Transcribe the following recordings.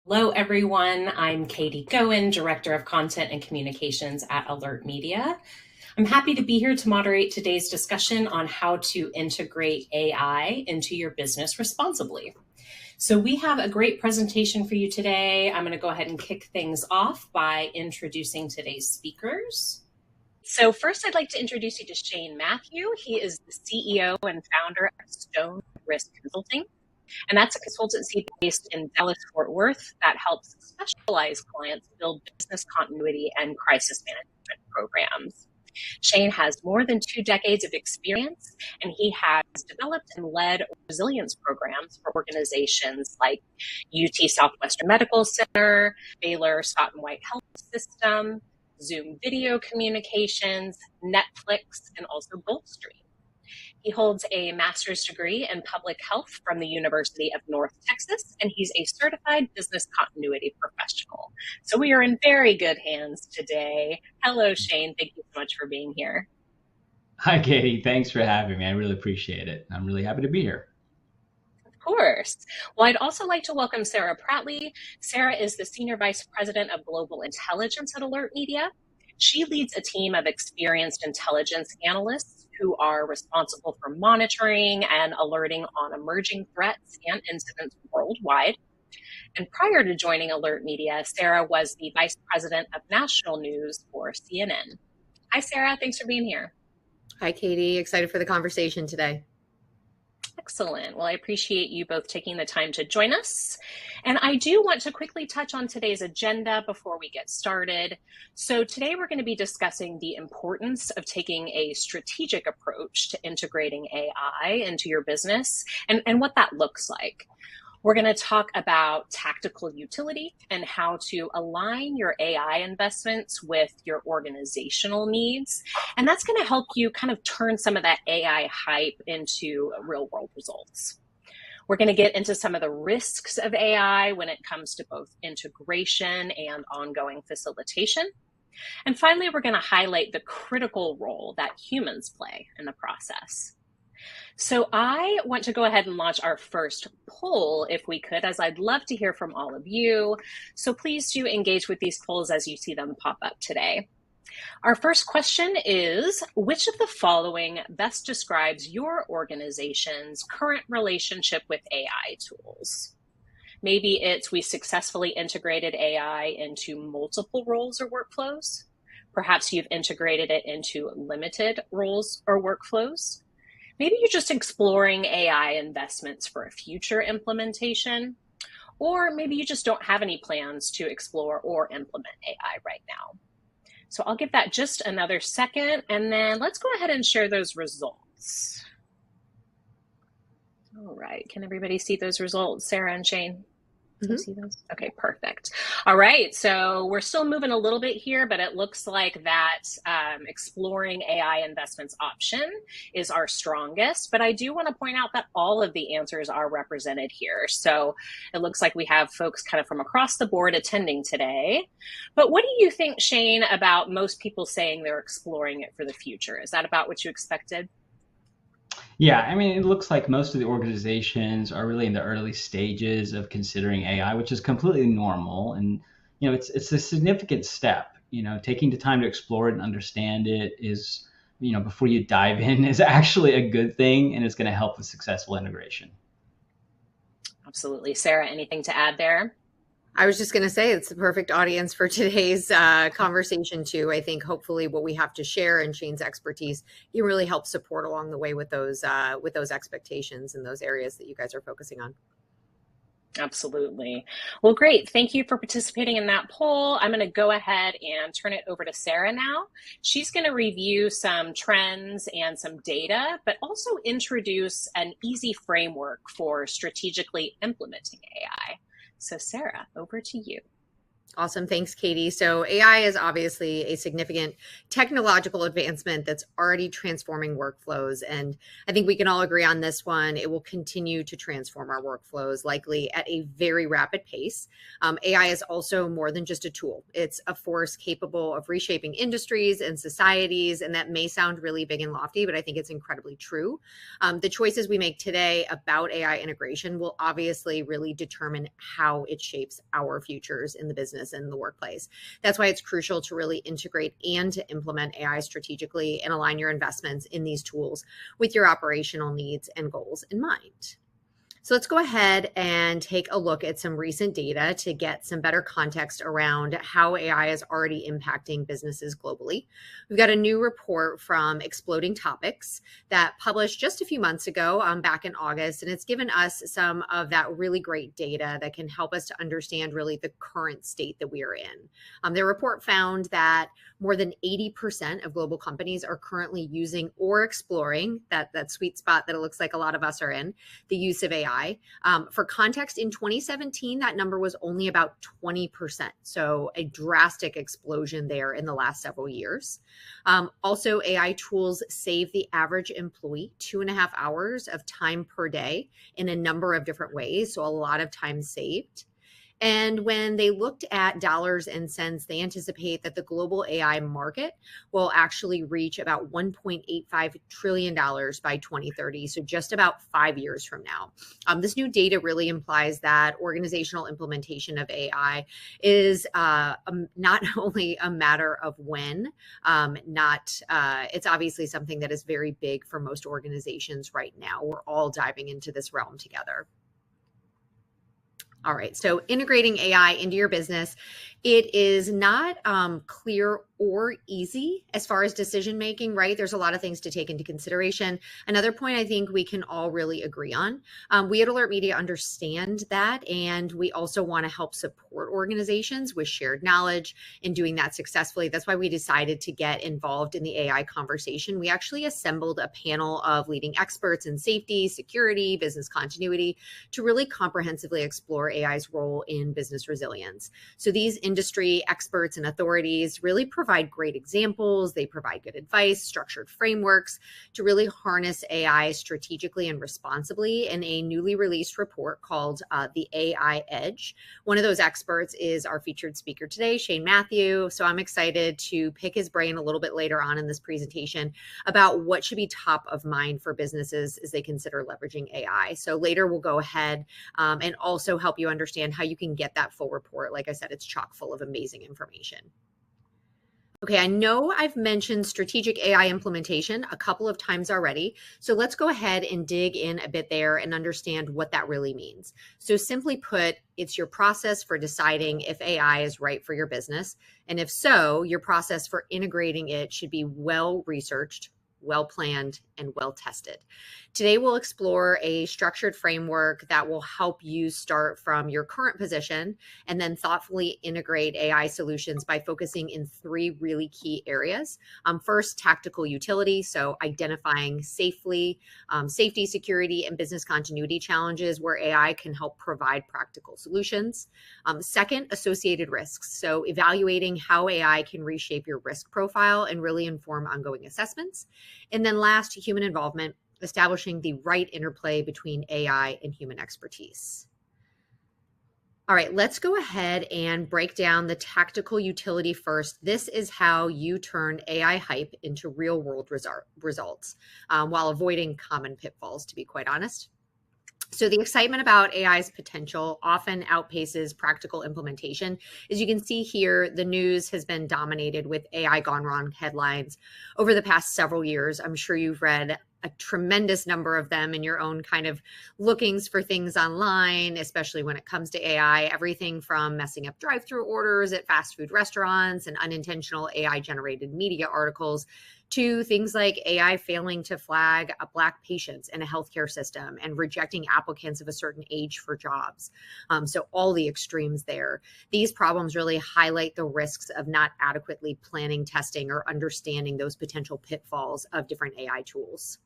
Hello, everyone. I'm Katie Goen, Director of Content and Communications at AlertMedia. I'm happy to be here to moderate today's discussion on how to integrate AI into your business responsibly. So we have a great presentation for you today. I'm going to go ahead and kick things off by introducing today's speakers. So first, I'd like to introduce you to Shane Mathew. He is the CEO and founder of Stone Risk Consulting. And that's a consultancy based in Dallas-Fort Worth that helps specialized clients build business continuity and crisis management programs. Shane has more than 2 decades of experience, and he has developed and led resilience programs for organizations like UT Southwestern Medical Center, Baylor Scott and White Health System, Zoom Video Communications, Netflix, and also Gulfstream. He holds a master's degree in public health from the University of North Texas, and he's a certified business continuity professional. So we are in very good hands today. Hello, Shane. Thank you so much for being here. Hi, Katie. Thanks for having me. I really appreciate it. I'm really happy to be here. Of course. Well, I'd also like to welcome Sarah Prattley. Sarah is the Senior Vice President of Global Intelligence at AlertMedia. She leads a team of experienced intelligence analysts who are responsible for monitoring and alerting on emerging threats and incidents worldwide. And prior to joining AlertMedia, Sarah was the Vice President of National News for CNN. Hi, Sarah. Thanks for being here. Hi, Katie. Excited for the conversation today. Excellent. Well, I appreciate you both taking the time to join us. And I do want to quickly touch on today's agenda before we get started. So today we're going to be discussing the importance of taking a strategic approach to integrating AI into your business and what that looks like. We're going to talk about tactical utility and how to align your AI investments with your organizational needs. And that's going to help you kind of turn some of that AI hype into real world results. We're going to get into some of the risks of AI when it comes to both integration and ongoing facilitation. And finally, we're going to highlight the critical role that humans play in the process. So I want to go ahead and launch our first poll, if we could, as I'd love to hear from all of you. So please do engage with these polls as you see them pop up today. Our first question is, which of the following best describes your organization's current relationship with AI tools? Maybe it's we successfully integrated AI into multiple roles or workflows. Perhaps you've integrated it into limited roles or workflows. Maybe you're just exploring AI investments for a future implementation, or maybe you just don't have any plans to explore or implement AI right now. So I'll give that just another second, and then let's go ahead and share those results. All right, can everybody see those results, Sarah and Shane? You see those? Okay, perfect. All right, so we're still moving a little bit here, but it looks like that exploring AI investments option is our strongest. But I do want to point out that all of the answers are represented here. So it looks like we have folks kind of from across the board attending today. But what do you think, Shane, about most people saying they're exploring it for the future? Is that about what you expected? Yeah, I mean, it looks like most of the organizations are really in the early stages of considering AI, which is completely normal. And, it's a significant step. Taking the time to explore it and understand it is, before you dive in is actually a good thing, and it's going to help with successful integration. Absolutely. Sarah, anything to add there? I was just going to say it's the perfect audience for today's conversation too. I think hopefully what we have to share and Shane's expertise, he really helps support along the way with those expectations and those areas that you guys are focusing on. Absolutely. Well, great. Thank you for participating in that poll. I'm going to go ahead and turn it over to Sarah now. She's going to review some trends and some data, but also introduce an easy framework for strategically implementing AI. So Sarah, over to you. Awesome. Thanks, Katie. So AI is obviously a significant technological advancement that's already transforming workflows. And I think we can all agree on this one. It will continue to transform our workflows, likely at a very rapid pace. AI is also more than just a tool. It's a force capable of reshaping industries and societies. And that may sound really big and lofty, but I think it's incredibly true. The choices we make today about AI integration will obviously really determine how it shapes our futures in the business and the workplace. That's why it's crucial to really integrate and to implement AI strategically and align your investments in these tools with your operational needs and goals in mind. So let's go ahead and take a look at some recent data to get some better context around how AI is already impacting businesses globally. We've got a new report from Exploding Topics that published just a few months ago, back in August, and it's given us some of that really great data that can help us to understand really the current state that we are in. Their report found that more than 80% of global companies are currently using or exploring that sweet spot that it looks like a lot of us are in, the use of AI. For context, in 2017, that number was only about 20%. So a drastic explosion there in the last several years. Also, AI tools save the average employee 2.5 hours of time per day in a number of different ways. So a lot of time saved. And when they looked at dollars and cents, they anticipate that the global AI market will actually reach about $1.85 trillion by 2030. So just about 5 years from now. This new data really implies that organizational implementation of AI is not only a matter of when, it's obviously something that is very big for most organizations right now. We're all diving into this realm together. All right, so integrating AI into your business, it is not clear or easy as far as decision making, right? There's a lot of things to take into consideration. Another point I think we can all really agree on. We at AlertMedia understand that, and we also want to help support organizations with shared knowledge in doing that successfully. That's why we decided to get involved in the AI conversation. We actually assembled a panel of leading experts in safety, security, business continuity to really comprehensively explore AI's role in business resilience. So these industry experts and authorities really provide great examples. They provide good advice, structured frameworks to really harness AI strategically and responsibly in a newly released report called The AI Edge. One of those experts is our featured speaker today, Mathew. So I'm excited to pick his brain a little bit later on in this presentation about what should be top of mind for businesses as they consider leveraging AI. So later we'll go ahead and also help you understand how you can get that full report. Like I said, it's chock full of amazing information. Okay, I know I've mentioned strategic AI implementation a couple of times already, so let's go ahead and dig in a bit there and understand what that really means. So simply put, it's your process for deciding if AI is right for your business, and if so, your process for integrating it should be well researched, well planned, and well tested. Today, we'll explore a structured framework that will help you start from your current position and then thoughtfully integrate AI solutions by focusing in 3 really key areas. First, tactical utility, so identifying safety, security, and business continuity challenges where AI can help provide practical solutions. Second, associated risks, so evaluating how AI can reshape your risk profile and really inform ongoing assessments. And then last, human involvement, establishing the right interplay between AI and human expertise. All right, let's go ahead and break down the tactical utility first. This is how you turn AI hype into real world results while avoiding common pitfalls, to be quite honest. So the excitement about AI's potential often outpaces practical implementation. As you can see here, the news has been dominated with AI gone wrong headlines over the past several years. I'm sure you've read a tremendous number of them in your own kind of lookings for things online, especially when it comes to AI, everything from messing up drive-through orders at fast food restaurants and unintentional AI-generated media articles to things like AI failing to flag Black patients in a healthcare system and rejecting applicants of a certain age for jobs. So all the extremes there. These problems really highlight the risks of not adequately planning, testing, or understanding those potential pitfalls of different AI tools.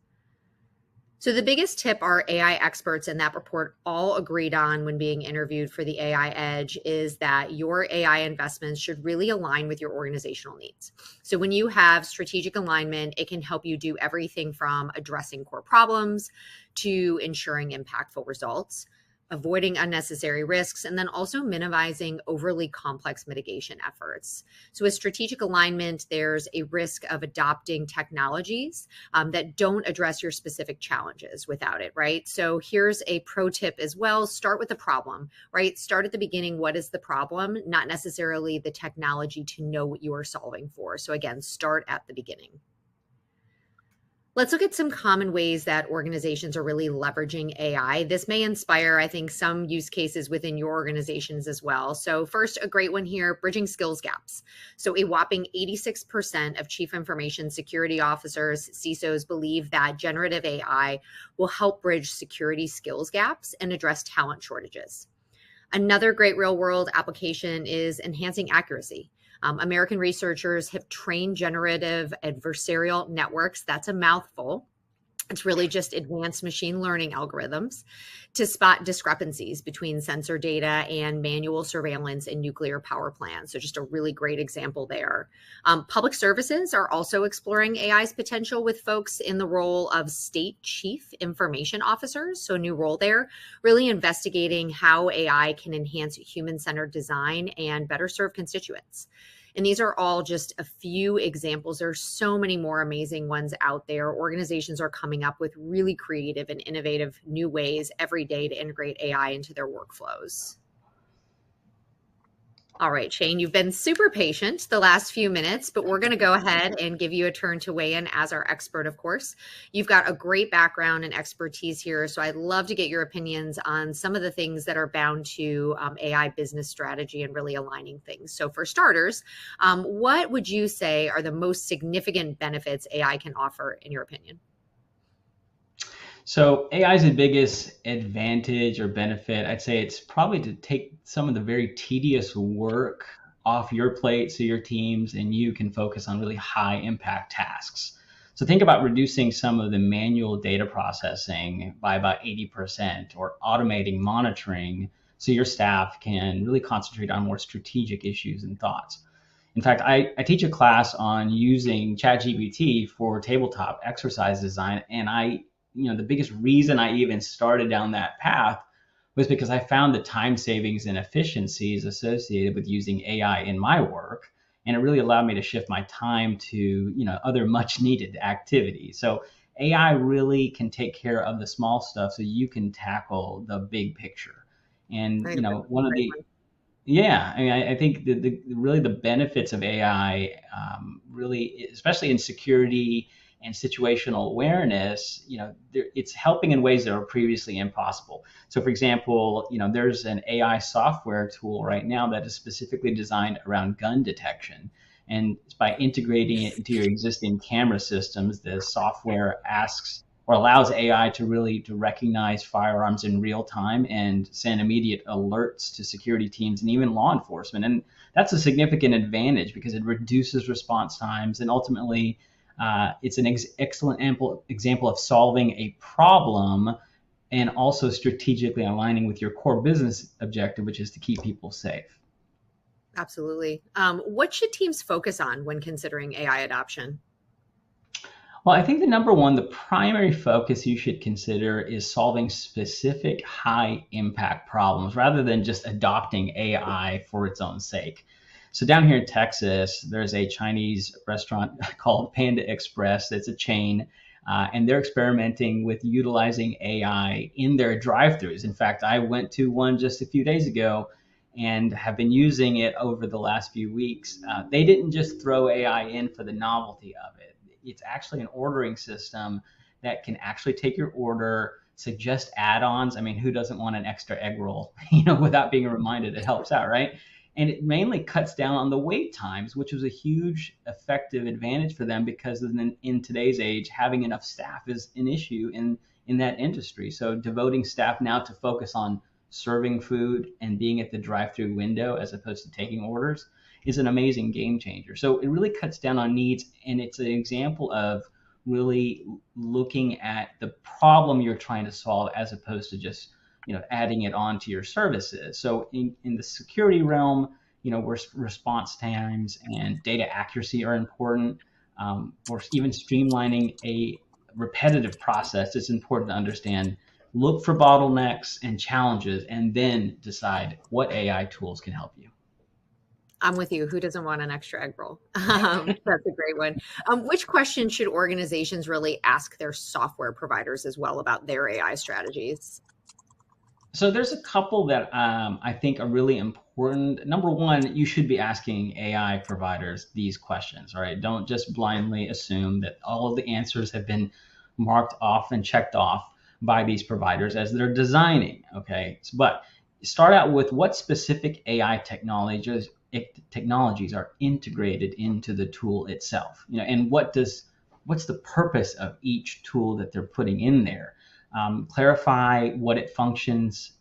So the biggest tip our AI experts in that report all agreed on when being interviewed for the AI Edge is that your AI investments should really align with your organizational needs. So when you have strategic alignment, it can help you do everything from addressing core problems to ensuring impactful results, avoiding unnecessary risks, and then also minimizing overly complex mitigation efforts. So with strategic alignment, there's a risk of adopting technologies that don't address your specific challenges without it, right? So here's a pro tip as well. Start with the problem, right? Start at the beginning. What is the problem? Not necessarily the technology to know what you are solving for. So again, start at the beginning. Let's look at some common ways that organizations are really leveraging AI. This may inspire, I think, some use cases within your organizations as well. So first, a great one here, bridging skills gaps. So a whopping 86% of chief information security officers, CISOs, believe that generative AI will help bridge security skills gaps and address talent shortages. Another great real world application is enhancing accuracy. American researchers have trained generative adversarial networks, that's a mouthful. It's really just advanced machine learning algorithms to spot discrepancies between sensor data and manual surveillance in nuclear power plants. So just a really great example there. Public services are also exploring AI's potential with folks in the role of state chief information officers. So a new role there, really investigating how AI can enhance human-centered design and better serve constituents. And these are all just a few examples. There's so many more amazing ones out there. Organizations are coming up with really creative and innovative new ways every day to integrate AI into their workflows. All right, Shane, you've been super patient the last few minutes, but we're going to go ahead and give you a turn to weigh in as our expert, of course. You've got a great background and expertise here, so I'd love to get your opinions on some of the things that are bound to AI business strategy and really aligning things. So for starters, what would you say are the most significant benefits AI can offer, in your opinion? So AI's the biggest advantage or benefit. I'd say it's probably to take some of the very tedious work off your plate so your teams and you can focus on really high impact tasks. So think about reducing some of the manual data processing by about 80% or automating monitoring so your staff can really concentrate on more strategic issues and thoughts. In fact, I teach a class on using ChatGPT for tabletop exercise design, and the biggest reason I even started down that path was because I found the time savings and efficiencies associated with using AI in my work. And it really allowed me to shift my time to, other much needed activities. So AI really can take care of the small stuff so you can tackle the big picture. And, one of the, yeah, I mean, I think really the benefits of AI, really, especially in security and situational awareness, it's helping in ways that were previously impossible. So for example, there's an AI software tool right now that is specifically designed around gun detection. And by integrating it into your existing camera systems, the software asks or allows AI to recognize firearms in real time and send immediate alerts to security teams and even law enforcement. And that's a significant advantage because it reduces response times and ultimately it's an excellent example of solving a problem and also strategically aligning with your core business objective, which is to keep people safe. Absolutely. What should teams focus on when considering AI adoption? Well, I think the primary focus you should consider is solving specific high impact problems rather than just adopting AI for its own sake. So down here in Texas, there's a Chinese restaurant called Panda Express. It's a chain, and they're experimenting with utilizing AI in their drive-thrus. In fact, I went to one just a few days ago and have been using it over the last few weeks. They didn't just throw AI in for the novelty of it. It's actually an ordering system that can actually take your order, suggest add-ons. I mean, who doesn't want an extra egg roll, without being reminded? It helps out, right? And it mainly cuts down on the wait times, which was a huge effective advantage for them because in today's age, having enough staff is an issue in that industry. So devoting staff now to focus on serving food and being at the drive-through window as opposed to taking orders is an amazing game changer. So it really cuts down on needs, and it's an example of really looking at the problem you're trying to solve as opposed to just adding it onto your services. So in the security realm, where response times and data accuracy are important, or even streamlining a repetitive process, it's important to understand, look for bottlenecks and challenges, and then decide what AI tools can help you. I'm with you. Who doesn't want an extra egg roll? That's a great one. Which questions should organizations really ask their software providers as well about their AI strategies? So there's a couple that I think are really important. Number one, you should be asking AI providers these questions, all right? Don't just blindly assume that all of the answers have been marked off and checked off by these providers as they're designing, okay? But start out with what specific AI technologies are integrated into the tool itself, and what's the purpose of each tool that they're putting in there. Clarify what it functions,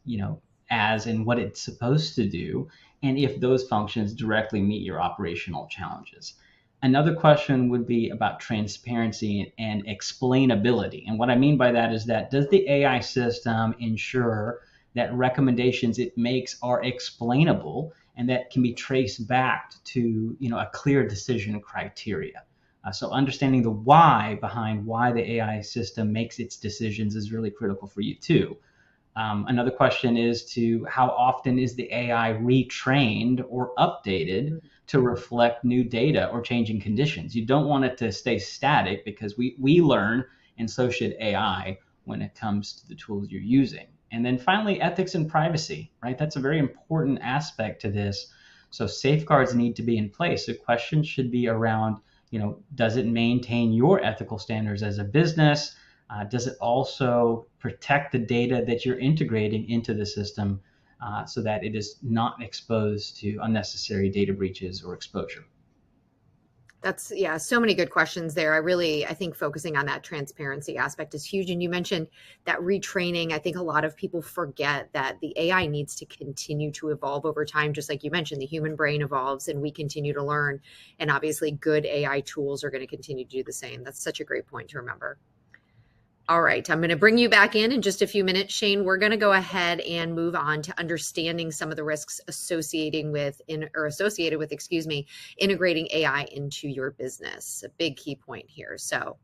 as and what it's supposed to do, and if those functions directly meet your operational challenges. Another question would be about transparency and explainability. And what I mean by that is that, does the AI system ensure that recommendations it makes are explainable and that can be traced back to a clear decision criteria? So understanding the why behind why the AI system makes its decisions is really critical for you too. Another question is to how often is the AI retrained or updated to reflect new data or changing conditions? You don't want it to stay static, because we learn, and so should AI, when it comes to the tools you're using. And then finally, ethics and privacy, right? That's a very important aspect to this. So safeguards need to be in place. The question should be around, does it maintain your ethical standards as a business? Does it also protect the data that you're integrating into the system so that it is not exposed to unnecessary data breaches or exposure? That's, yeah, so many good questions there. I think focusing on that transparency aspect is huge. And you mentioned that retraining. I think a lot of people forget that the AI needs to continue to evolve over time. Just like you mentioned, the human brain evolves and we continue to learn. And obviously good AI tools are going to continue to do the same. That's such a great point to remember. All right, I'm going to bring you back in just a few minutes, Shane. We're going to go ahead and move on to understanding some of the risks associated with integrating AI into your business. A big key point here. So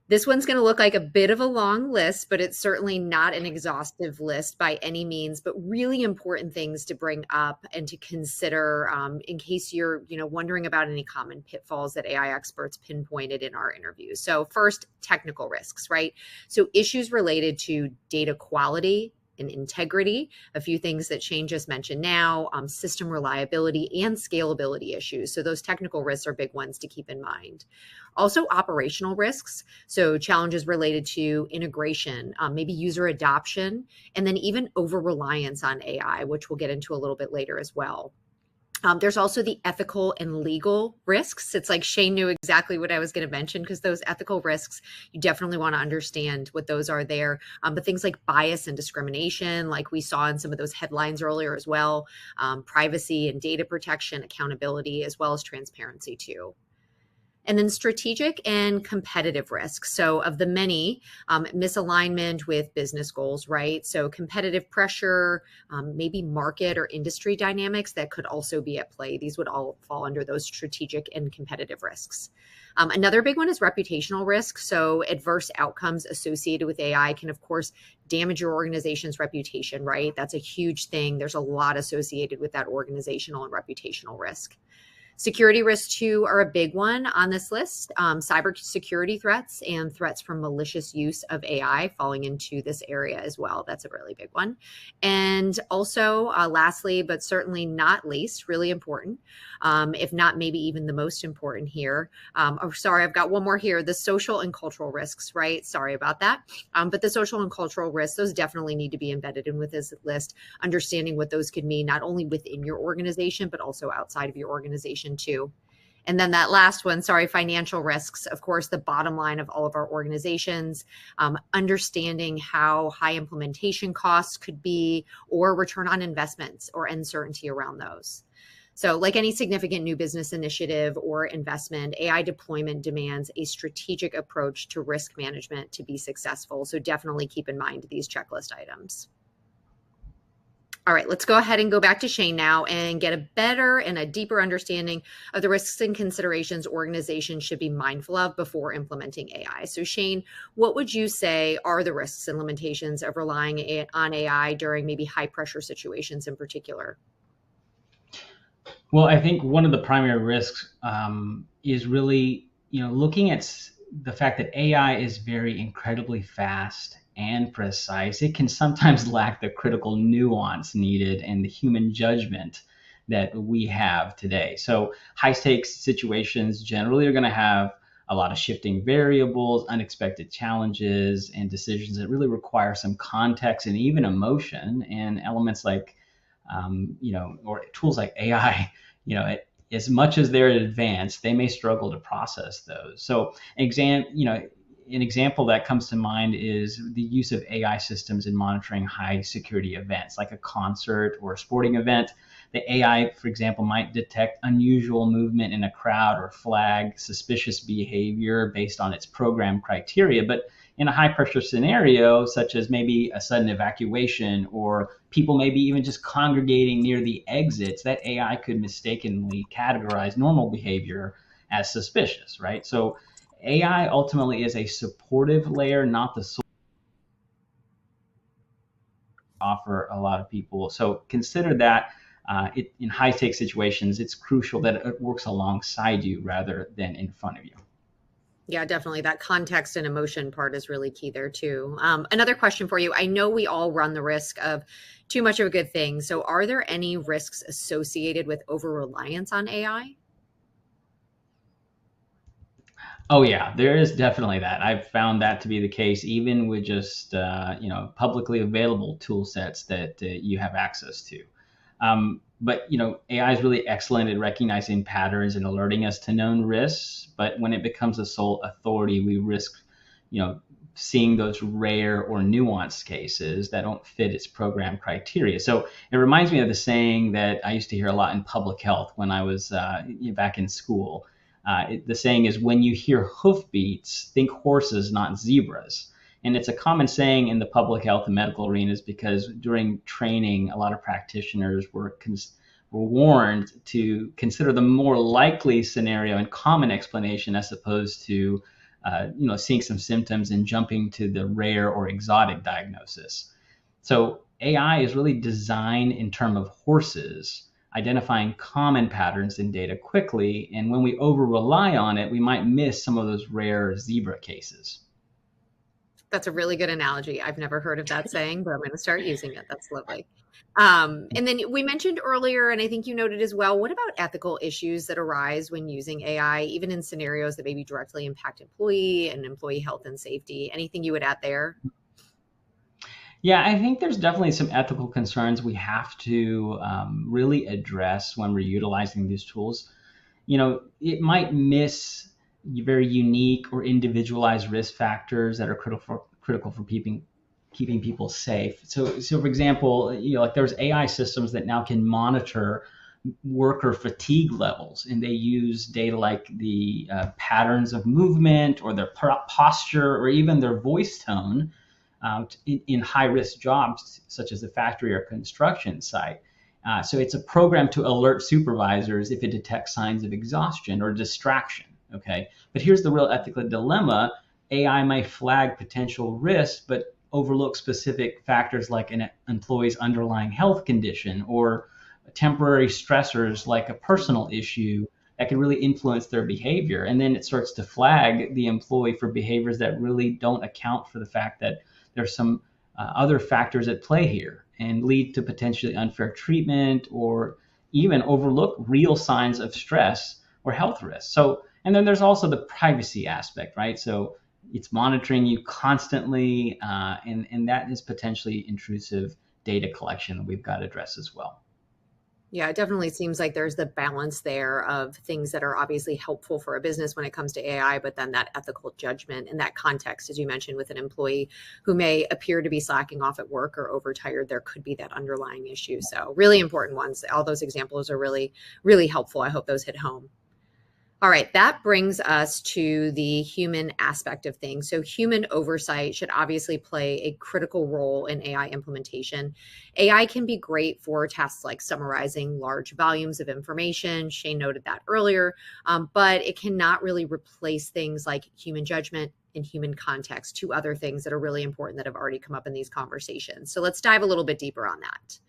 this one's going to look like a bit of a long list, but it's certainly not an exhaustive list by any means, but really important things to bring up and to consider in case you're wondering about any common pitfalls that AI experts pinpointed in our interviews. So first, technical risks, right? So issues related to data quality and integrity, a few things that Shane just mentioned now, system reliability and scalability issues. So those technical risks are big ones to keep in mind. Also operational risks, so challenges related to integration, maybe user adoption, and then even over-reliance on AI, which we'll get into a little bit later as well. There's also the ethical and legal risks. It's like Shane knew exactly what I was going to mention, because those ethical risks, you definitely want to understand what those are there. But things like bias and discrimination, like we saw in some of those headlines earlier as well, privacy and data protection, accountability, as well as transparency too. And then strategic and competitive risks. So of the many, misalignment with business goals, right? So competitive pressure, maybe market or industry dynamics that could also be at play. These would all fall under those strategic and competitive risks. Another big one is reputational risk. So adverse outcomes associated with AI can, of course, damage your organization's reputation, right? That's a huge thing. There's a lot associated with that organizational and reputational risk. Security risks too are a big one on this list. Cyber security threats and threats from malicious use of AI falling into this area as well. That's a really big one. And also lastly, but certainly not least, really important, if not maybe even the most important here. Sorry, I've got one more here. The social and cultural risks, right? Sorry about that. But the social and cultural risks, those definitely need to be embedded in with this list, understanding what those could mean, not only within your organization, but also outside of your organization too. And then that last one, financial risks, of course, the bottom line of all of our organizations, understanding how high implementation costs could be or return on investments or uncertainty around those. So, like any significant new business initiative or investment, AI deployment demands a strategic approach to risk management to be successful. So, definitely keep in mind these checklist items. All right, let's go ahead and go back to Shane now and get a better and a deeper understanding of the risks and considerations organizations should be mindful of before implementing AI. So, Shane, what would you say are the risks and limitations of relying on AI during maybe high pressure situations in particular? Well, I think one of the primary risks is really, looking at the fact that AI is very incredibly fast and precise. It can sometimes lack the critical nuance needed and the human judgment that we have today. So high stakes situations generally are going to have a lot of shifting variables, unexpected challenges, and decisions that really require some context and even emotion. And elements like, or tools like AI, as much as they're advanced, they may struggle to process those. So, an example that comes to mind is the use of AI systems in monitoring high security events, like a concert or a sporting event. The AI, for example, might detect unusual movement in a crowd or flag suspicious behavior based on its program criteria. But in a high pressure scenario, such as maybe a sudden evacuation or people maybe even just congregating near the exits, that AI could mistakenly categorize normal behavior as suspicious, right? So AI ultimately is a supportive layer, not the sole offer a lot of people. So consider that in high stakes situations, it's crucial that it works alongside you rather than in front of you. Yeah, definitely. That context and emotion part is really key there too. Another question for you. I know we all run the risk of too much of a good thing. So are there any risks associated with over reliance on AI? Oh yeah, there is definitely that. I've found that to be the case, even with just publicly available tool sets that you have access to. But AI is really excellent at recognizing patterns and alerting us to known risks. But when it becomes a sole authority, we risk, seeing those rare or nuanced cases that don't fit its program criteria. So it reminds me of the saying that I used to hear a lot in public health when I was back in school. The saying is, when you hear hoofbeats, think horses, not zebras. And it's a common saying in the public health and medical arenas because during training, a lot of practitioners were warned to consider the more likely scenario and common explanation as opposed to, seeing some symptoms and jumping to the rare or exotic diagnosis. So AI is really designed in terms of horses, identifying common patterns in data quickly. And when we over rely on it, we might miss some of those rare zebra cases. That's a really good analogy. I've never heard of that saying, but I'm going to start using it. That's lovely. And then we mentioned earlier, and I think you noted as well, what about ethical issues that arise when using AI, even in scenarios that maybe directly impact employee and employee health and safety? Anything you would add there? Yeah, I think there's definitely some ethical concerns we have to really address when we're utilizing these tools. It might miss very unique or individualized risk factors that are critical for keeping people safe. So for example, like there's AI systems that now can monitor worker fatigue levels, and they use data like the patterns of movement or their posture or even their voice tone in high risk jobs such as a factory or construction site. So it's a program to alert supervisors if it detects signs of exhaustion or distraction. Okay, but here's the real ethical dilemma: AI may flag potential risks, but overlook specific factors like an employee's underlying health condition or temporary stressors like a personal issue that can really influence their behavior. And then it starts to flag the employee for behaviors that really don't account for the fact that there's some other factors at play here and lead to potentially unfair treatment or even overlook real signs of stress or health risks. So, and then there's also the privacy aspect, right? So it's monitoring you constantly, and that is potentially intrusive data collection that we've got to address as well. Yeah, it definitely seems like there's the balance there of things that are obviously helpful for a business when it comes to AI, but then that ethical judgment in that context, as you mentioned, with an employee who may appear to be slacking off at work or overtired, there could be that underlying issue. So really important ones. All those examples are really, really helpful. I hope those hit home. All right, that brings us to the human aspect of things. So human oversight should obviously play a critical role in AI implementation. AI can be great for tasks like summarizing large volumes of information. Shane noted that earlier, but it cannot really replace things like human judgment and human context, two other things that are really important that have already come up in these conversations. So let's dive a little bit deeper on that.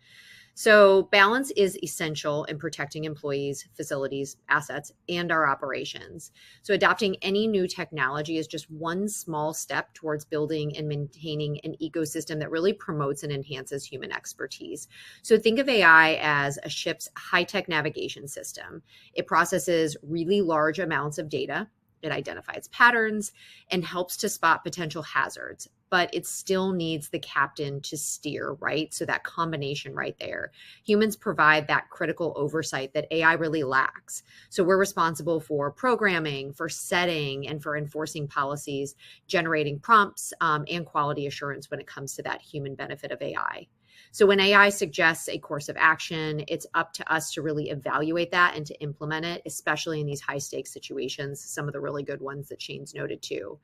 So balance is essential in protecting employees, facilities, assets, and our operations. So adopting any new technology is just one small step towards building and maintaining an ecosystem that really promotes and enhances human expertise. So think of AI as a ship's high-tech navigation system. It processes really large amounts of data. It identifies patterns and helps to spot potential hazards, but it still needs the captain to steer, right? So that combination right there. Humans provide that critical oversight that AI really lacks. So we're responsible for programming, for setting, and for enforcing policies, generating prompts, and quality assurance when it comes to that human benefit of AI. So when AI suggests a course of action, it's up to us to really evaluate that and to implement it, especially in these high stakes situations, some of the really good ones that Shane's noted too.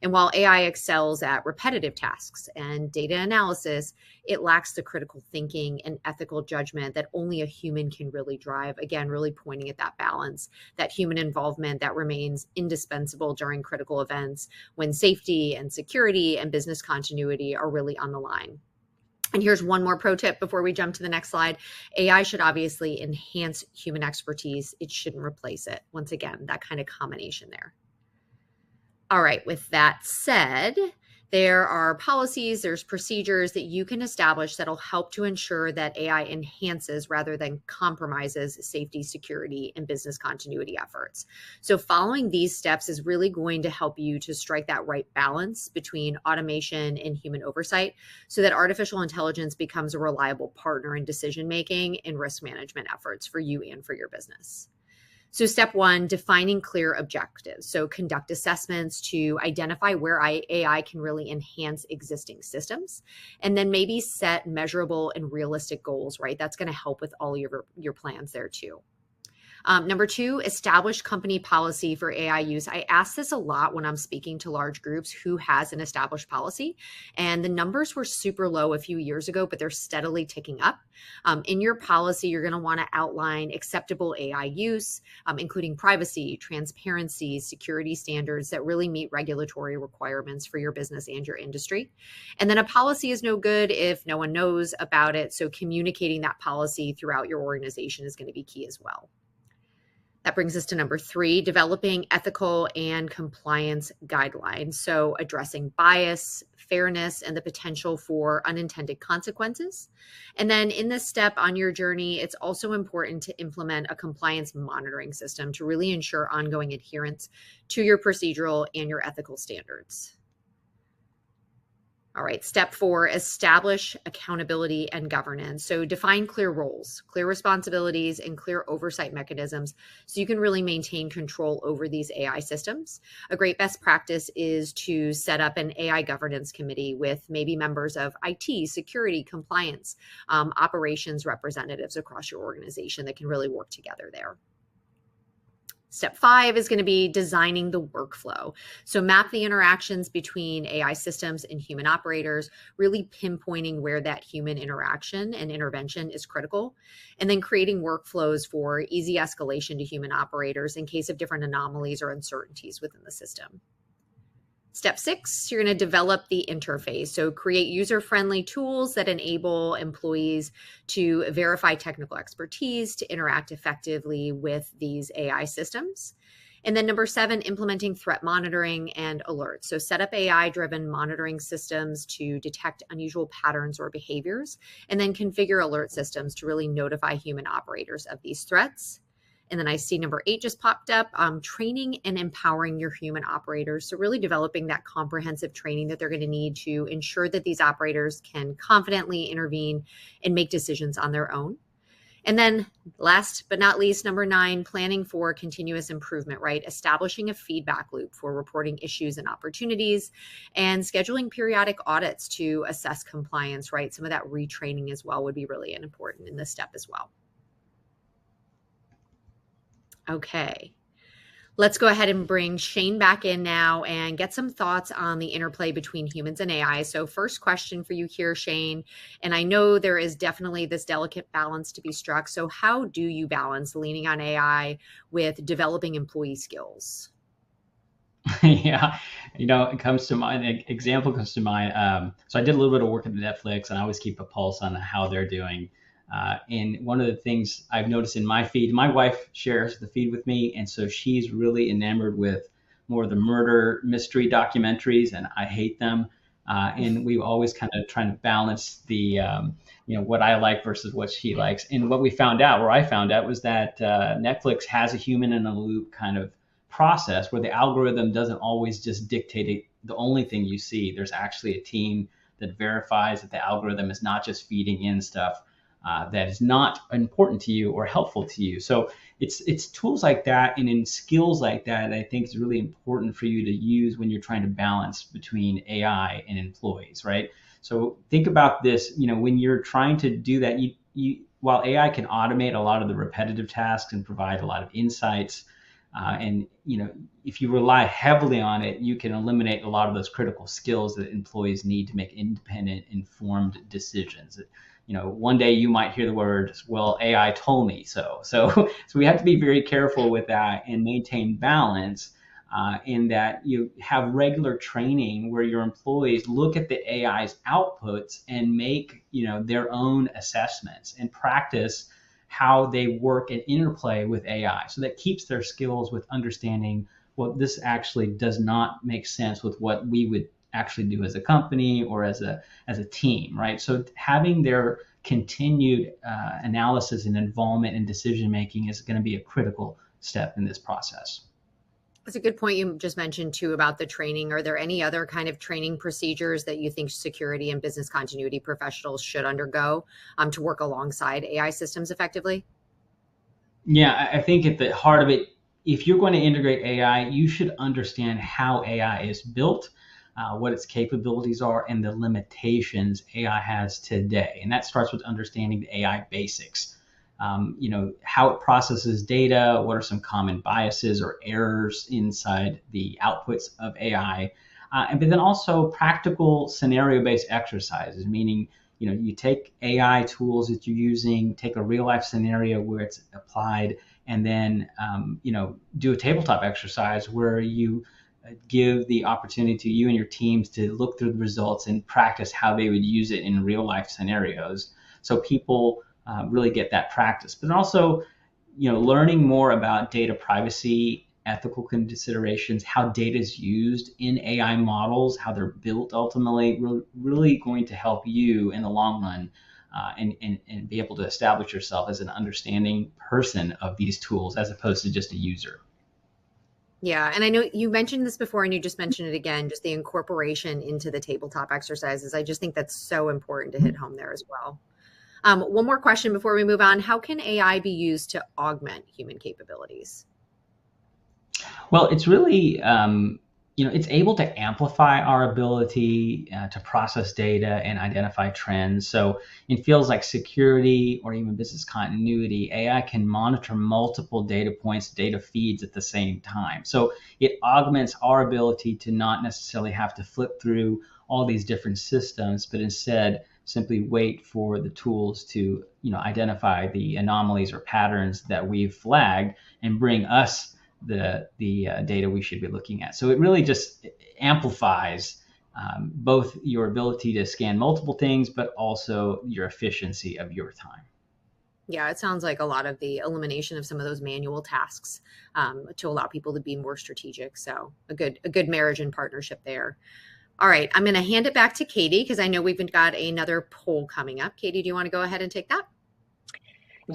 And while AI excels at repetitive tasks and data analysis, it lacks the critical thinking and ethical judgment that only a human can really drive. Again, really pointing at that balance, that human involvement that remains indispensable during critical events when safety and security and business continuity are really on the line. And here's one more pro tip before we jump to the next slide. AI should obviously enhance human expertise. It shouldn't replace it. Once again, that kind of combination there. All right, with that said, there are policies, there's procedures that you can establish that'll help to ensure that AI enhances rather than compromises safety, security, and business continuity efforts. So following these steps is really going to help you to strike that right balance between automation and human oversight so that artificial intelligence becomes a reliable partner in decision-making and risk management efforts for you and for your business. So step one, defining clear objectives. So conduct assessments to identify where AI can really enhance existing systems, and then maybe set measurable and realistic goals, right? That's going to help with all your plans there too. Number two, establish company policy for AI use. I ask this a lot when I'm speaking to large groups, who has an established policy, and the numbers were super low a few years ago, but they're steadily ticking up. In your policy, you're going to want to outline acceptable AI use, including privacy, transparency, security standards that really meet regulatory requirements for your business and your industry. And then a policy is no good if no one knows about it. So communicating that policy throughout your organization is going to be key as well. That brings us to number three, developing ethical and compliance guidelines. So addressing bias, fairness, and the potential for unintended consequences. And then in this step on your journey, it's also important to implement a compliance monitoring system to really ensure ongoing adherence to your procedural and your ethical standards. All right, step four, establish accountability and governance. So define clear roles, clear responsibilities, and clear oversight mechanisms so you can really maintain control over these AI systems. A great best practice is to set up an AI governance committee with maybe members of IT, security, compliance, operations representatives across your organization that can really work together there. Step five is going to be designing the workflow. So map the interactions between AI systems and human operators, really pinpointing where that human interaction and intervention is critical, and then creating workflows for easy escalation to human operators in case of different anomalies or uncertainties within the system. Step six, you're going to develop the interface. So create user-friendly tools that enable employees to verify technical expertise, to interact effectively with these AI systems. And then number seven, implementing threat monitoring and alerts. So set up AI-driven monitoring systems to detect unusual patterns or behaviors, and then configure alert systems to really notify human operators of these threats. And then I see number 8 just popped up, training and empowering your human operators. So really developing that comprehensive training that they're going to need to ensure that these operators can confidently intervene and make decisions on their own. And then last but not least, number 9, planning for continuous improvement, right? Establishing a feedback loop for reporting issues and opportunities, and scheduling periodic audits to assess compliance, right? Some of that retraining as well would be really important in this step as well. Okay. Let's go ahead and bring Shane back in now and get some thoughts on the interplay between humans and AI. So first question for you here, Shane, and I know there is definitely this delicate balance to be struck. So how do you balance leaning on AI with developing employee skills? Yeah, it comes to mind. An example comes to mind. So I did a little bit of work at Netflix, and I always keep a pulse on how they're doing. And one of the things I've noticed in my feed, my wife shares the feed with me, and so she's really enamored with more of the murder mystery documentaries, and I hate them. And we always kind of trying to balance the, what I like versus what she likes. And what we found out, or I found out, was that Netflix has a human in a loop kind of process where the algorithm doesn't always just dictate the only thing you see. There's actually a team that verifies that the algorithm is not just feeding in stuff that is not important to you or helpful to you. So it's tools like that and in skills like that I think is really important for you to use when you're trying to balance between AI and employees, right? So think about this, when you're trying to do that, you while AI can automate a lot of the repetitive tasks and provide a lot of insights, and if you rely heavily on it, you can eliminate a lot of those critical skills that employees need to make independent, informed decisions. One day you might hear the words, "Well, AI told me so." So we have to be very careful with that and maintain balance in that you have regular training where your employees look at the AI's outputs and make their own assessments and practice how they work and interplay with AI. So that keeps their skills with understanding, well, this actually does not make sense with what we would actually do as a company or as a team, right? So having their continued analysis and involvement in decision making is going to be a critical step in this process. That's a good point you just mentioned too about the training. Are there any other kind of training procedures that you think security and business continuity professionals should undergo to work alongside AI systems effectively? Yeah, I think at the heart of it, if you're going to integrate AI, you should understand how AI is built, what its capabilities are, and the limitations AI has today. And that starts with understanding the AI basics. How it processes data, what are some common biases or errors inside the outputs of AI, but then also practical scenario-based exercises, meaning, you take AI tools that you're using, take a real-life scenario where it's applied, and then, do a tabletop exercise where you give the opportunity to you and your teams to look through the results and practice how they would use it in real-life scenarios. So people really get that practice, but also, learning more about data privacy, ethical considerations, how data is used in AI models, how they're built ultimately, really going to help you in the long run, and be able to establish yourself as an understanding person of these tools as opposed to just a user. Yeah, and I know you mentioned this before and you just mentioned it again, just the incorporation into the tabletop exercises. I just think that's so important to hit home there as well. One more question before we move on. How can AI be used to augment human capabilities? Well, it's really, it's able to amplify our ability to process data and identify trends. So in fields like security or even business continuity, AI can monitor multiple data points, data feeds at the same time. So it augments our ability to not necessarily have to flip through all these different systems, but instead simply wait for the tools to identify the anomalies or patterns that we've flagged and bring us the data we should be looking at. So it really just amplifies both your ability to scan multiple things, but also your efficiency of your time. Yeah, it sounds like a lot of the elimination of some of those manual tasks to allow people to be more strategic. So a good marriage and partnership there. All right, I'm going to hand it back to Katie because I know we've got another poll coming up. Katie, do you want to go ahead and take that?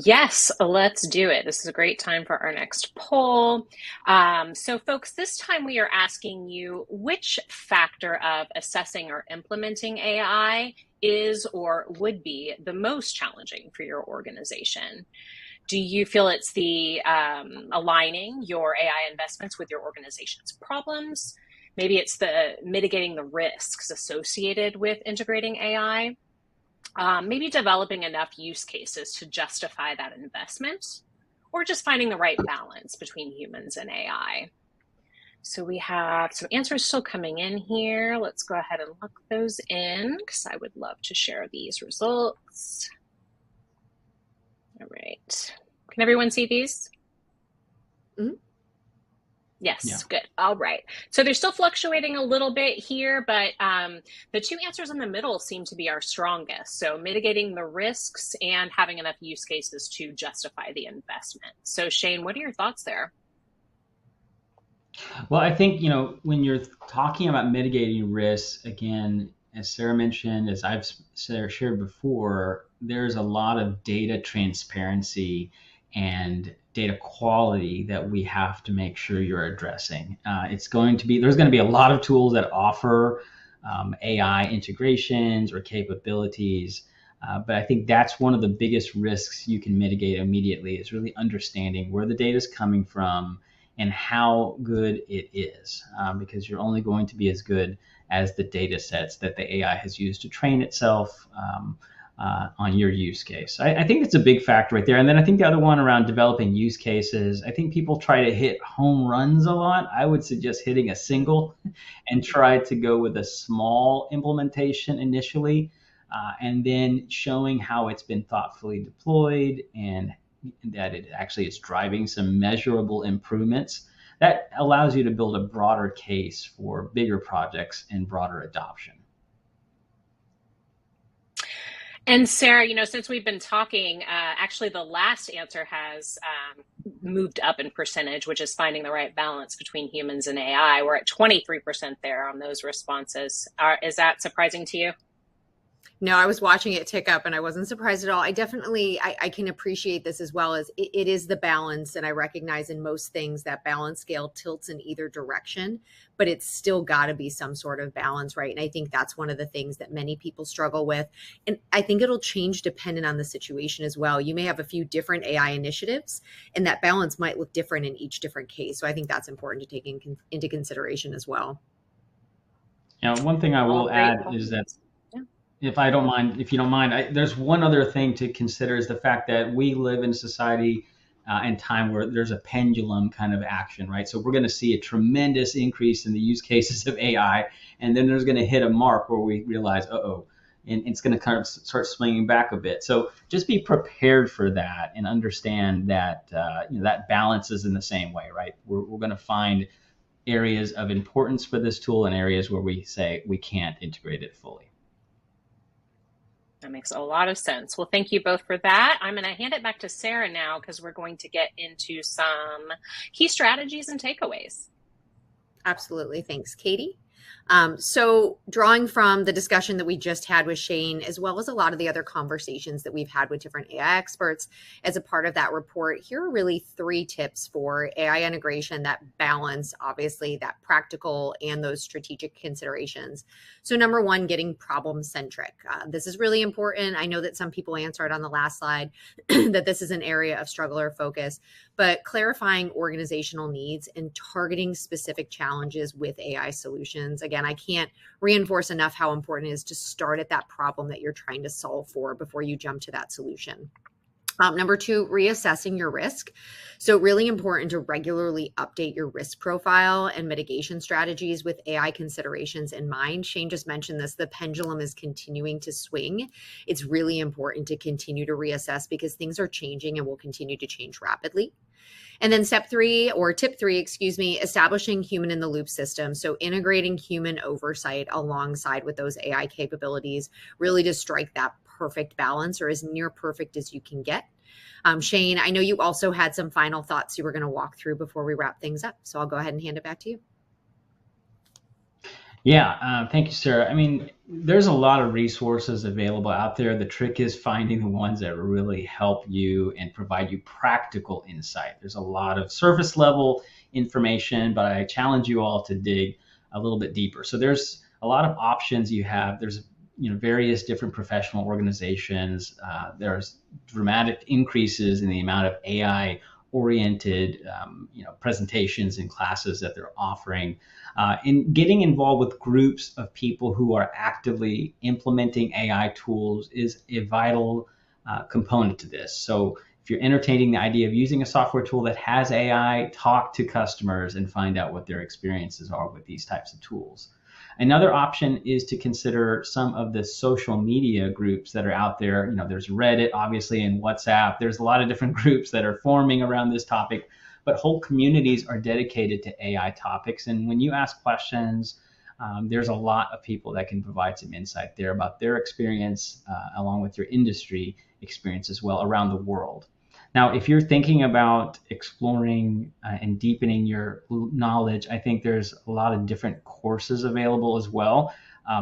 Yes, let's do it. This is a great time for our next poll. So folks, this time we are asking you which factor of assessing or implementing AI is or would be the most challenging for your organization? Do you feel it's the aligning your AI investments with your organization's problems? Maybe it's the mitigating the risks associated with integrating AI. Maybe developing enough use cases to justify that investment, or just finding the right balance between humans and AI. So we have some answers still coming in here. Let's go ahead and look those in because I would love to share these results. All right. Can everyone see these? Mm-hmm. Yes, Yeah. good. All right. So they're still fluctuating a little bit here, but the two answers in the middle seem to be our strongest. So mitigating the risks and having enough use cases to justify the investment. So Shane, what are your thoughts there? Well, I think, when you're talking about mitigating risks, again, as Sarah mentioned, as I've shared before, there's a lot of data transparency and data quality that we have to make sure you're addressing. There's going to be a lot of tools that offer AI integrations or capabilities. But I think that's one of the biggest risks you can mitigate immediately is really understanding where the data is coming from and how good it is, because you're only going to be as good as the data sets that the AI has used to train itself on your use case. I think it's a big factor right there. And then I think the other one around developing use cases, I think people try to hit home runs a lot. I would suggest hitting a single and try to go with a small implementation initially, and then showing how it's been thoughtfully deployed and that it actually is driving some measurable improvements. That allows you to build a broader case for bigger projects and broader adoption. And Sarah, since we've been talking, actually the last answer has moved up in percentage, which is finding the right balance between humans and AI. We're at 23% there on those responses. Is that surprising to you? No, I was watching it tick up and I wasn't surprised at all. I definitely, I can appreciate this as well as it is the balance. And I recognize in most things that balance scale tilts in either direction, but it's still got to be some sort of balance, right? And I think that's one of the things that many people struggle with. And I think it'll change dependent on the situation as well. You may have a few different AI initiatives and that balance might look different in each different case. So I think that's important to take into consideration as well. One thing I will add is that if you don't mind, there's one other thing to consider is the fact that we live in a society and time where there's a pendulum kind of action, right? So we're going to see a tremendous increase in the use cases of AI, and then there's going to hit a mark where we realize, and it's going to kind of start swinging back a bit. So just be prepared for that and understand that that balance is in the same way, right? We're going to find areas of importance for this tool and areas where we say we can't integrate it fully. That makes a lot of sense. Well, thank you both for that. I'm going to hand it back to Sarah now because we're going to get into some key strategies and takeaways. Absolutely. Thanks, Katie. So drawing from the discussion that we just had with Shane, as well as a lot of the other conversations that we've had with different AI experts as a part of that report, here are really 3 tips for AI integration that balance, obviously, that practical and those strategic considerations. So number 1, getting problem centric. This is really important. I know that some people answered on the last slide that this is an area of struggle or focus, but clarifying organizational needs and targeting specific challenges with AI solutions. Again, I can't reinforce enough how important it is to start at that problem that you're trying to solve for before you jump to that solution. Number 2, reassessing your risk. So really important to regularly update your risk profile and mitigation strategies with AI considerations in mind. Shane just mentioned this, the pendulum is continuing to swing. It's really important to continue to reassess because things are changing and will continue to change rapidly. And then tip 3, establishing human in the loop system. So integrating human oversight alongside with those AI capabilities, really to strike that perfect balance or as near perfect as you can get. Shane, I know you also had some final thoughts you were going to walk through before we wrap things up. So I'll go ahead and hand it back to you. Yeah, thank you, Sarah. I mean, there's a lot of resources available out there. The trick is finding the ones that really help you and provide you practical insight. There's a lot of surface level information, but I challenge you all to dig a little bit deeper. So there's a lot of options you have. There's various different professional organizations. There's dramatic increases in the amount of AI-oriented presentations and classes that they're offering. And getting involved with groups of people who are actively implementing AI tools is a vital component to this. So if you're entertaining the idea of using a software tool that has AI, talk to customers and find out what their experiences are with these types of tools. Another option is to consider some of the social media groups that are out there. There's Reddit, obviously, and WhatsApp. There's a lot of different groups that are forming around this topic, but whole communities are dedicated to AI topics. And when you ask questions, there's a lot of people that can provide some insight there about their experience, along with your industry experience as well around the world. Now, if you're thinking about exploring and deepening your knowledge, I think there's a lot of different courses available as well.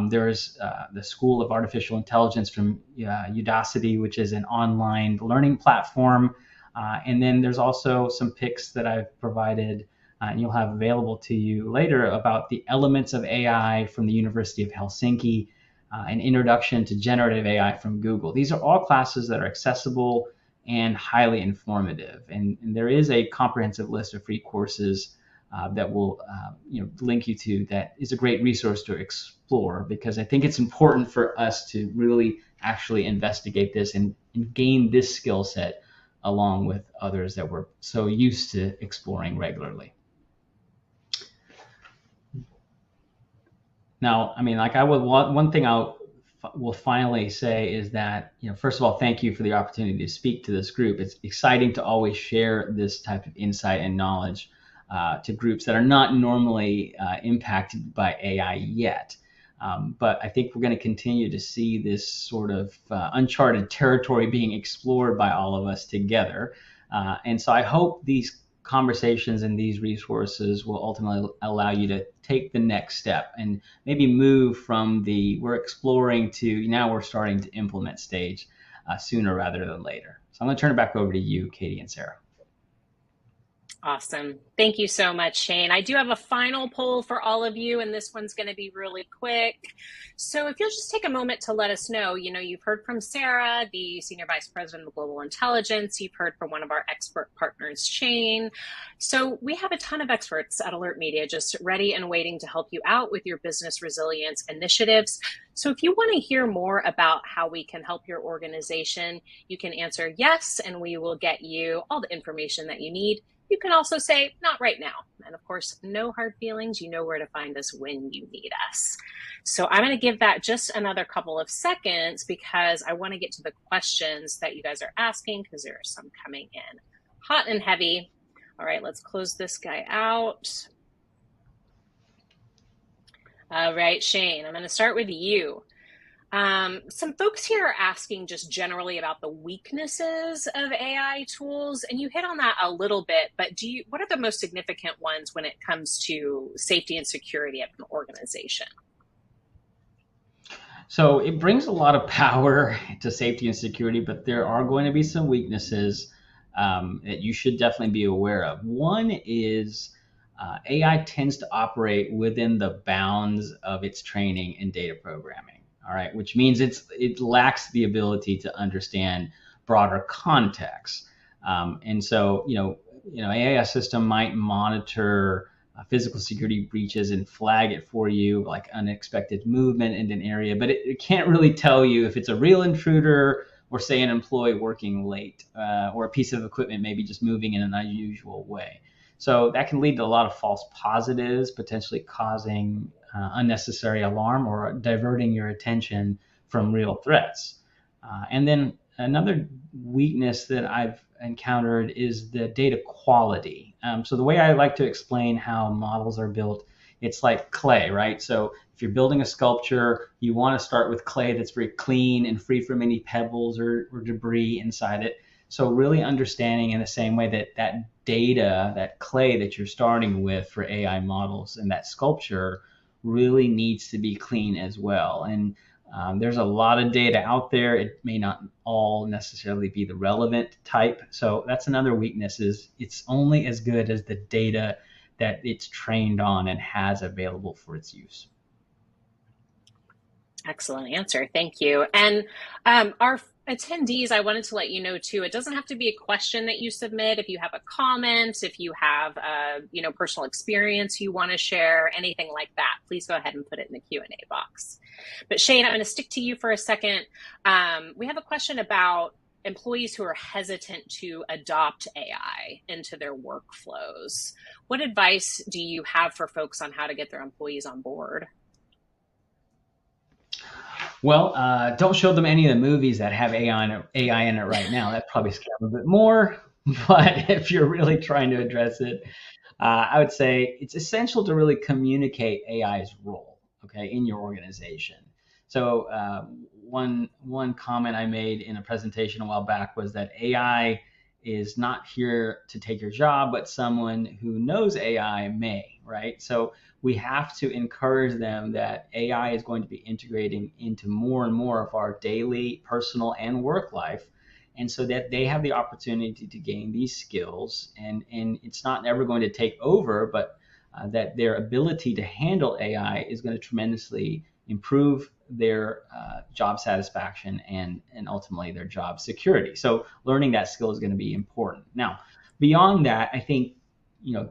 There's the School of Artificial Intelligence from Udacity, which is an online learning platform. And then there's also some picks that I've provided and you'll have available to you later about the elements of AI from the University of Helsinki, an introduction to generative AI from Google. These are all classes that are accessible and highly informative. And there is a comprehensive list of free courses that will link you to that is a great resource to explore, because I think it's important for us to really actually investigate this and gain this skill set along with others that we're so used to exploring regularly. Now, one thing will finally say is that, first of all, thank you for the opportunity to speak to this group. It's exciting to always share this type of insight and knowledge to groups that are not normally impacted by AI yet. But I think we're going to continue to see this sort of uncharted territory being explored by all of us together. And so I hope these conversations and these resources will ultimately allow you to take the next step and maybe move from the we're exploring to now we're starting to implement stage sooner rather than later. So I'm going to turn it back over to you, Katie and Sarah. Awesome. Thank you so much, Shane. I do have a final poll for all of you, and this one's going to be really quick. So if you'll just take a moment to let us know, you've heard from Sarah, the Senior Vice President of Global Intelligence. You've heard from one of our expert partners, Shane. So we have a ton of experts at AlertMedia just ready and waiting to help you out with your business resilience initiatives. So if you want to hear more about how we can help your organization, you can answer yes, and we will get you all the information that you need. You can also say, not right now. And of course, no hard feelings. You know where to find us when you need us. So I'm going to give that just another couple of seconds because I want to get to the questions that you guys are asking, because there are some coming in hot and heavy. All right, let's close this guy out. All right, Shane, I'm going to start with you. Some folks here are asking just generally about the weaknesses of AI tools, and you hit on that a little bit, but what are the most significant ones when it comes to safety and security of an organization? So it brings a lot of power to safety and security, but there are going to be some weaknesses that you should definitely be aware of. One is AI tends to operate within the bounds of its training and data programming. All right, which means it lacks the ability to understand broader context. And so, AI system might monitor physical security breaches and flag it for you, like unexpected movement in an area, but it can't really tell you if it's a real intruder or, say, an employee working late or a piece of equipment maybe just moving in an unusual way. So that can lead to a lot of false positives, potentially causing unnecessary alarm or diverting your attention from real threats. And then another weakness that I've encountered is the data quality. So the way I like to explain how models are built, it's like clay, right? So if you're building a sculpture, you want to start with clay that's very clean and free from any pebbles or debris inside it. So really understanding in the same way that data, that clay that you're starting with for AI models and that sculpture really needs to be clean as well. And there's a lot of data out there. It may not all necessarily be the relevant type. So that's another weakness, is it's only as good as the data that it's trained on and has available for its use. Excellent answer. Thank you. And our attendees, I wanted to let you know too, it doesn't have to be a question that you submit. If you have a comment, if you have personal experience you want to share, anything like that, please go ahead and put it in the Q&A box. But Shane, I'm going to stick to you for a second. We have a question about employees who are hesitant to adopt AI into their workflows. What advice do you have for folks on how to get their employees on board? Well, don't show them any of the movies that have AI in it right now. That probably scare them a bit more. But if you're really trying to address it, I would say it's essential to really communicate AI's role, okay, in your organization. So one comment I made in a presentation a while back was that AI is not here to take your job, but someone who knows AI may, right? So we have to encourage them that AI is going to be integrating into more and more of our daily, personal, and work life. And so that they have the opportunity to gain these skills, and it's not ever going to take over, but that their ability to handle AI is going to tremendously improve their job satisfaction and ultimately their job security. So learning that skill is going to be important. Now, beyond that, I think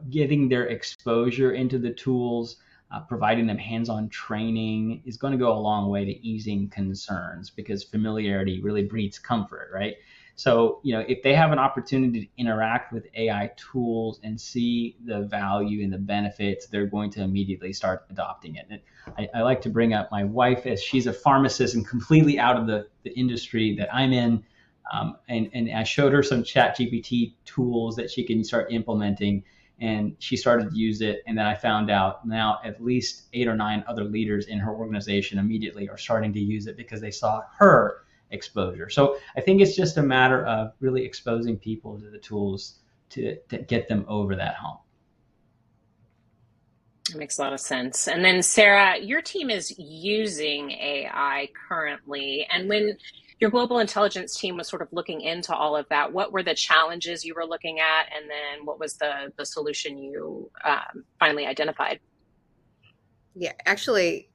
getting their exposure into the tools, providing them hands-on training is going to go a long way to easing concerns, because familiarity really breeds comfort, right? So, if they have an opportunity to interact with AI tools and see the value and the benefits, they're going to immediately start adopting it. And I like to bring up my wife, as she's a pharmacist and completely out of the industry that I'm in. And I showed her some ChatGPT tools that she can start implementing, and she started to use it. And then I found out now at least 8 or 9 other leaders in her organization immediately are starting to use it because they saw her exposure. So I think it's just a matter of really exposing people to the tools to get them over that hump. That makes a lot of sense. And then Sarah, your team is using AI currently. And when your global intelligence team was sort of looking into all of that, what were the challenges you were looking at? And then what was the solution you finally identified? Yeah, actually,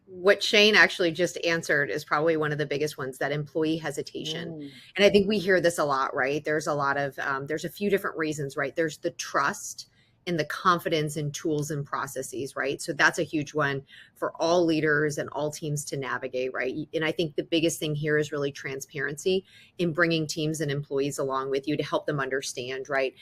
what Shane actually just answered is probably one of the biggest ones, that employee hesitation. And I think we hear this a lot, right? There's a lot of, there's a few different reasons, right? There's the trust and the confidence in tools and processes, right? So that's a huge one for all leaders and all teams to navigate, right? And I think the biggest thing here is really transparency in bringing teams and employees along with you to help them understand, right,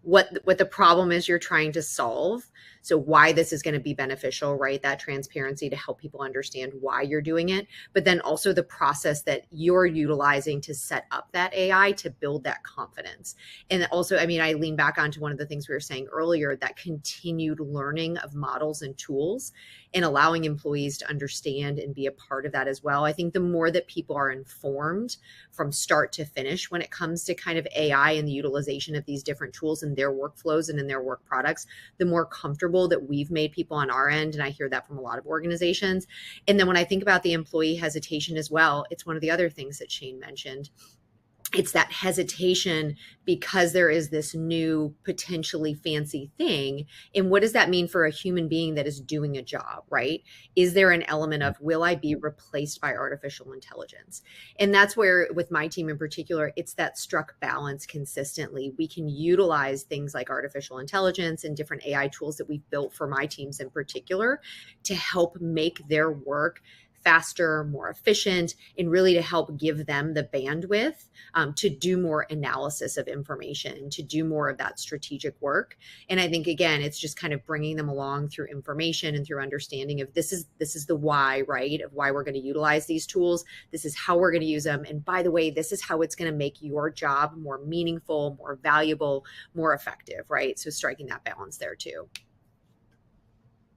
what the problem is you're trying to solve. So why this is going to be beneficial, right? That transparency to help people understand why you're doing it, but then also the process that you're utilizing to set up that AI to build that confidence. And also, I mean, I lean back onto one of the things we were saying earlier, that continued learning of models and tools and allowing employees to understand and be a part of that as well. I think the more that people are informed from start to finish when it comes to kind of AI and the utilization of these different tools in their workflows and in their work products, the more comfortable that we've made people on our end. And I hear that from a lot of organizations. And then when I think about the employee hesitation as well, it's one of the other things that Shane mentioned. It's that hesitation because there is this new, potentially fancy thing. And what does that mean for a human being that is doing a job, right? Is there an element of, will I be replaced by artificial intelligence? And that's where, with my team in particular, it's that struck balance consistently. We can utilize things like artificial intelligence and different AI tools that we've built for my teams in particular to help make their work faster, more efficient, and really to help give them the bandwidth to do more analysis of information, to do more of that strategic work. And I think, again, it's just kind of bringing them along through information and through understanding of this is the why, right, of why we're going to utilize these tools. This is how we're going to use them. And by the way, this is how it's going to make your job more meaningful, more valuable, more effective, right? So striking that balance there too.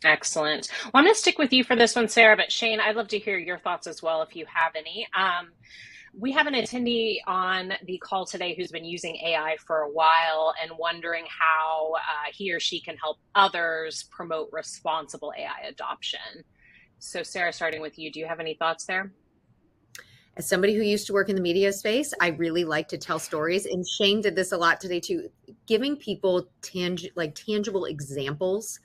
Excellent. Well, I'm going to stick with you for this one, Sarah, but Shane, I'd love to hear your thoughts as well if you have any. We have an attendee on the call today who's been using AI for a while and wondering how he or she can help others promote responsible AI adoption. So Sarah, starting with you, do you have any thoughts there? As somebody who used to work in the media space, I really like to tell stories. And Shane did this a lot today too, giving people tangible examples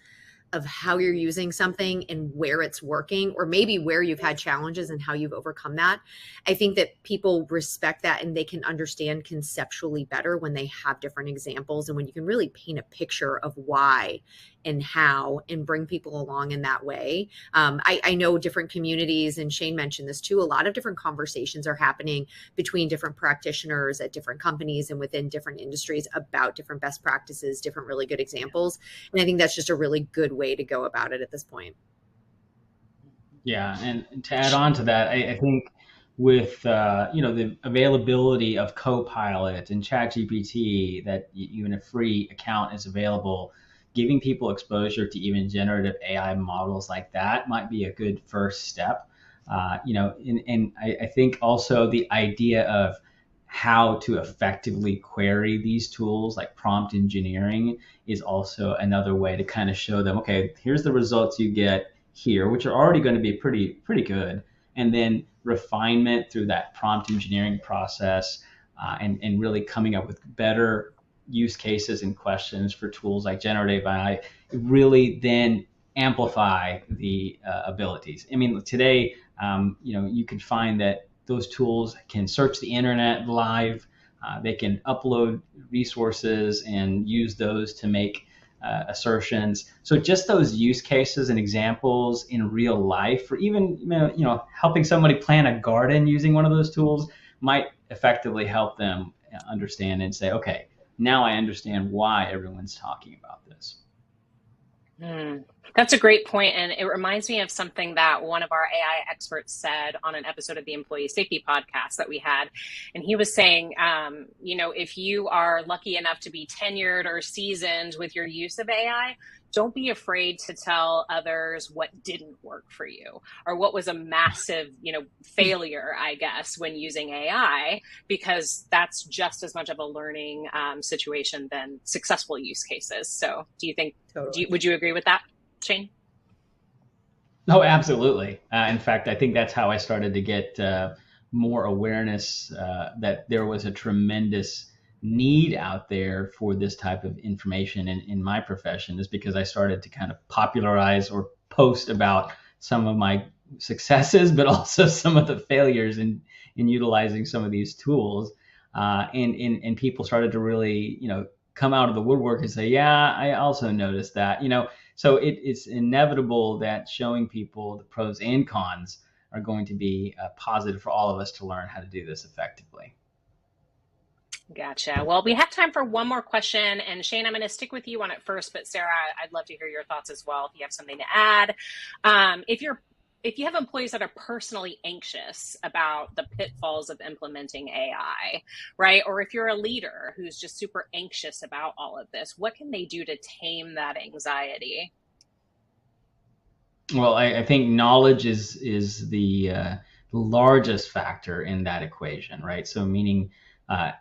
of how you're using something and where it's working, or maybe where you've had challenges and how you've overcome that. I think that people respect that and they can understand conceptually better when they have different examples and when you can really paint a picture of why and how and bring people along in that way. I know different communities, and Shane mentioned this too, a lot of different conversations are happening between different practitioners at different companies and within different industries about different best practices, different really good examples. And I think that's just a really good way to go about it at this point. Yeah, and to add on to that, I think with the availability of Copilot and ChatGPT, that even a free account is available, giving people exposure to even generative AI models like that might be a good first step. And I think also the idea of how to effectively query these tools like prompt engineering is also another way to kind of show them, okay, here's the results you get here, which are already going to be pretty good, and then refinement through that prompt engineering process, and really coming up with better use cases and questions for tools like generative AI, really then amplify the abilities. I mean, today, you can find that those tools can search the internet live. They can upload resources and use those to make assertions. So just those use cases and examples in real life, or even helping somebody plant a garden using one of those tools, might effectively help them understand and say, okay, now I understand why everyone's talking about this. That's a great point. And it reminds me of something that one of our AI experts said on an episode of the Employee Safety podcast that we had. And he was saying, if you are lucky enough to be tenured or seasoned with your use of AI, don't be afraid to tell others what didn't work for you or what was a massive, failure, I guess, when using AI, because that's just as much of a learning situation than successful use cases. So do you think, Totally. would you agree with that, Shane? Oh, absolutely. In fact, I think that's how I started to get more awareness that there was a tremendous need out there for this type of information in my profession, is because I started to kind of popularize or post about some of my successes, but also some of the failures in utilizing some of these tools. And people started to really, come out of the woodwork and say, yeah, I also noticed that, so it's inevitable that showing people the pros and cons are going to be positive for all of us to learn how to do this effectively. Gotcha. Well, we have time for one more question. And Shane, I'm going to stick with you on it first, but Sarah, I'd love to hear your thoughts as well if you have something to add. If you have employees that are personally anxious about the pitfalls of implementing AI, right? Or if you're a leader who's just super anxious about all of this, what can they do to tame that anxiety? Well, I think knowledge is the largest factor in that equation, right? So meaning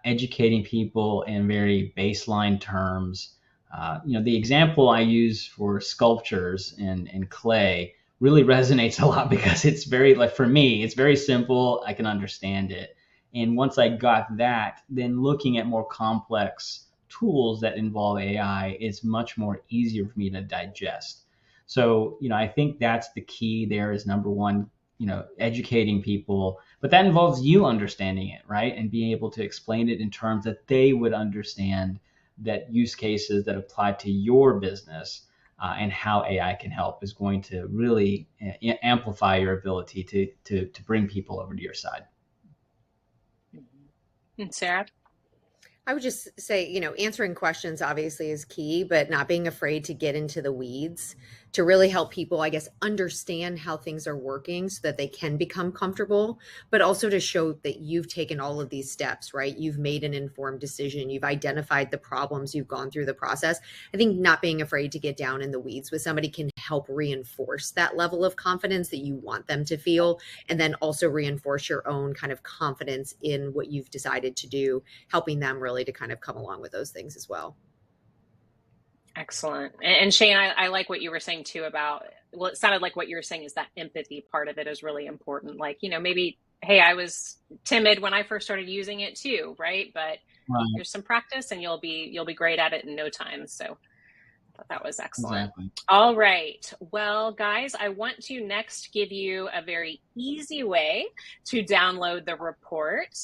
educating people in very baseline terms. The example I use for sculptures and clay really resonates a lot because it's very, like, for me, it's very simple. I can understand it. And once I got that, then looking at more complex tools that involve AI is much more easier for me to digest. So, I think that's the key there, is number one, educating people, but that involves you understanding it, right? And being able to explain it in terms that they would understand, that use cases that apply to your business, and how AI can help is going to really amplify your ability to bring people over to your side. Sarah? I would just say, answering questions obviously is key, but not being afraid to get into the weeds to really help people, I guess, understand how things are working so that they can become comfortable, but also to show that you've taken all of these steps, right? You've made an informed decision. You've identified the problems. You've gone through the process. I think not being afraid to get down in the weeds with somebody can help reinforce that level of confidence that you want them to feel, and then also reinforce your own kind of confidence in what you've decided to do, helping them really to kind of come along with those things as well. Excellent. And Shane, I like what you were saying too about, well, it sounded like what you were saying is that empathy part of it is really important. Like, maybe, hey, I was timid when I first started using it too, right? But Right. here's some practice and you'll be great at it in no time. So That was excellent. Exactly. All right. Well, guys, I want to next give you a very easy way to download the report.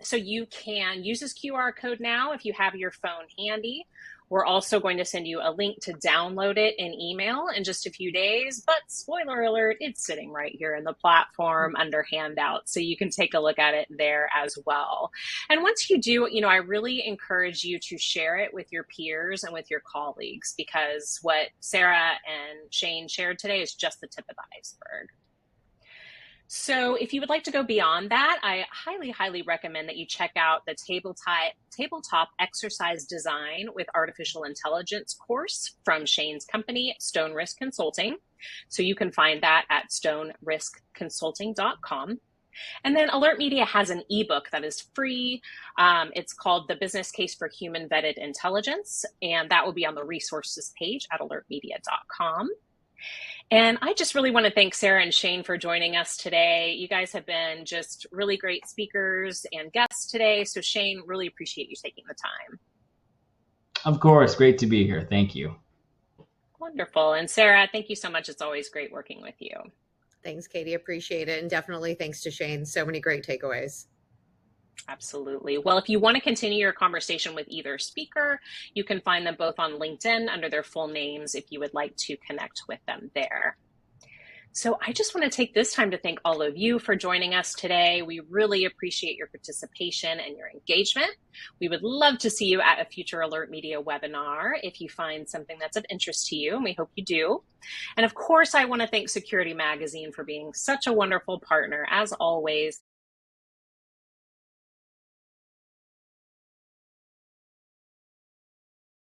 So you can use this QR code now if you have your phone handy. We're also going to send you a link to download it in email in just a few days, but spoiler alert, it's sitting right here in the platform under handouts, so you can take a look at it there as well. And once you do, I really encourage you to share it with your peers and with your colleagues, because what Sarah and Shane shared today is just the tip of the iceberg. So if you would like to go beyond that, I highly, highly recommend that you check out the tabletop exercise design with artificial intelligence course from Shane's company, Stone Risk Consulting. So you can find that at stoneriskconsulting.com. And then AlertMedia has an ebook that is free. It's called The Business Case for Human Vetted Intelligence, and that will be on the resources page at alertmedia.com. And I just really want to thank Sarah and Shane for joining us today. You guys have been just really great speakers and guests today. So Shane, really appreciate you taking the time. Of course, great to be here. Thank you. Wonderful. And Sarah, thank you so much. It's always great working with you. Thanks, Katie. Appreciate it. And definitely thanks to Shane. So many great takeaways. Absolutely. Well, if you want to continue your conversation with either speaker, you can find them both on LinkedIn under their full names if you would like to connect with them there. So I just want to take this time to thank all of you for joining us today. We really appreciate your participation and your engagement. We would love to see you at a future AlertMedia webinar if you find something that's of interest to you, and we hope you do. And of course, I want to thank Security Magazine for being such a wonderful partner, as always,